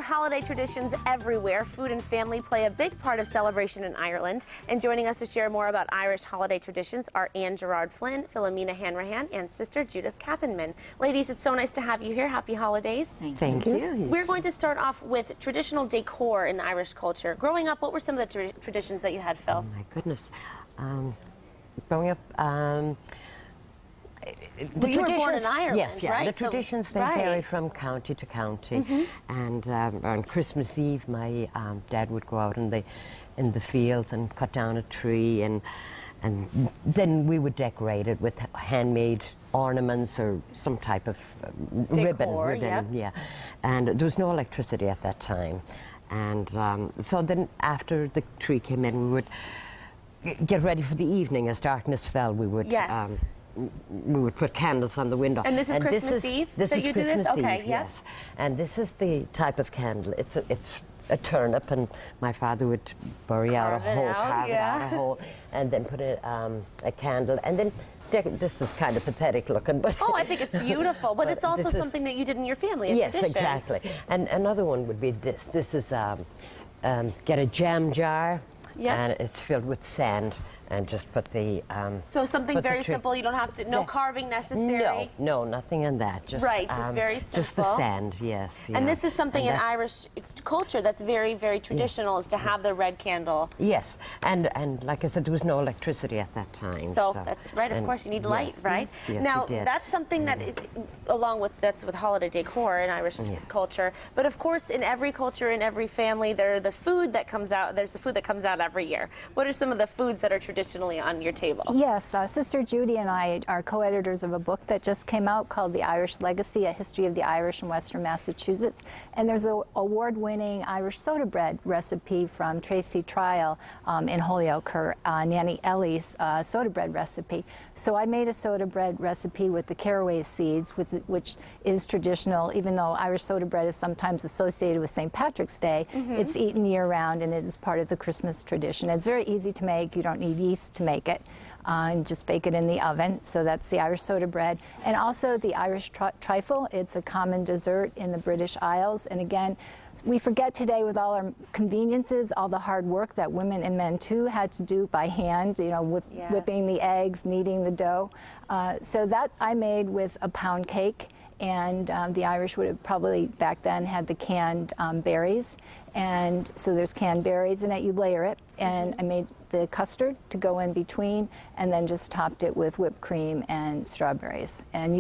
holiday traditions everywhere, food and family play a big part of celebration in Ireland. And joining us to share more about Irish holiday traditions are Anne Gerard Flynn, Philomena Hanrahan, and Sister Judith Kappenman. Ladies, it's so nice to have you here. Happy holidays. Thank you. We're going to start off with traditional decor in Irish culture. Growing up, what were some of the traditions that you had, Phil? Oh my goodness. Growing up, well, you were born in Ireland, yes, yeah. right? The traditions, they vary from county to county. And on Christmas Eve, my dad would go out in the fields and cut down a tree, and then we would decorate it with handmade ornaments or some type of ribbon. Yeah. And there was no electricity at that time. And so then after the tree came in, we would get ready for the evening. As darkness fell, we would we would put candles on the window. And this is Christmas Eve that you do this? Okay, yes. And this is the type of candle. It's a turnip, and my father would bury out a hole, carve it out a hole, and then put a candle, and then this is kind of pathetic looking, but oh, I think it's beautiful. But it's also something that you did in your family. Yes, tradition. Exactly. And another one would be this. This is get a jam jar. Yep. And it's filled with sand, and just put the so something very simple. You don't have to carving necessary. No, nothing in that. Just just very simple. Just the sand, yes. And this is something in Irish culture that's very, very traditional, is to have the red candle. Yes, and like I said, there was no electricity at that time. So that's right. Of course, you need light, right? Yes, now that's something that, along with with holiday decor in Irish culture. But of course, in every culture, in every family, there's the food that comes out every year. What are some of the foods that are traditionally on your table? Yes, Sister Judy and I are co-editors of a book that just came out called The Irish Legacy, A History of the Irish in Western Massachusetts. And there's an award-winning Irish soda bread recipe from Tracy Trial in Holyoke, her Nanny Ellie's soda bread recipe. So I made a soda bread recipe with the caraway seeds, which is traditional, even though Irish soda bread is sometimes associated with St. Patrick's Day. It's eaten year-round, and it is part of the Christmas tradition. It's very easy to make. You don't need yeast to make it. And just bake it in the oven. So that's the Irish soda bread. And also the Irish trifle. It's a common dessert in the British Isles. And again, we forget today, with all our conveniences, all the hard work that women and men too had to do by hand, you know, whipping the eggs, kneading the dough. So that I made with a pound cake. And the Irish would have probably back then had the canned berries. And so there's canned berries in it, you layer it. And I made the custard to go in between, and then just topped it with whipped cream and strawberries. And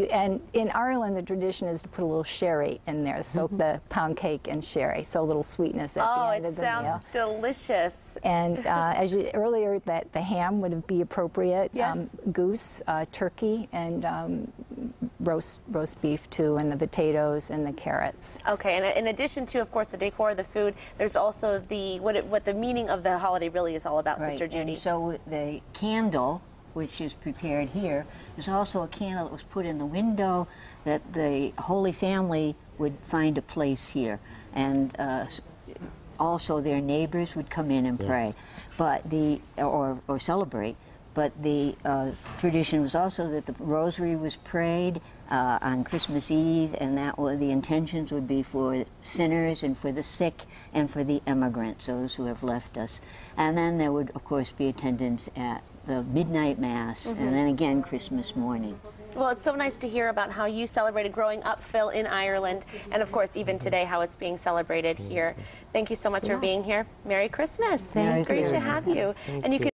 in Ireland, the tradition is to put a little sherry in there, soak the pound cake in sherry, so a little sweetness at the end of the meal. Oh, it sounds delicious. And as you earlier, that the ham would be appropriate. Yes. Goose, turkey, and roast beef too, and the potatoes and the carrots. Okay, and in addition to, of course, the decor, the food, there's also what the meaning of the holiday really is all about, right. Sister Judy. And so the candle, which is prepared here, is also a candle that was put in the window that the Holy Family would find a place here. And also their neighbors would come in and pray, but or celebrate. But the tradition was also that the rosary was prayed on Christmas Eve, and that the intentions would be for sinners and for the sick and for the immigrants, those who have left us. And then there would, of course, be attendance at the midnight mass, and then again Christmas morning. Well, it's so nice to hear about how you celebrated growing up, Phil, in Ireland, and of course, even today, how it's being celebrated here. Thank you so much for being here. Merry Christmas. Thank you. Great to have you. And you can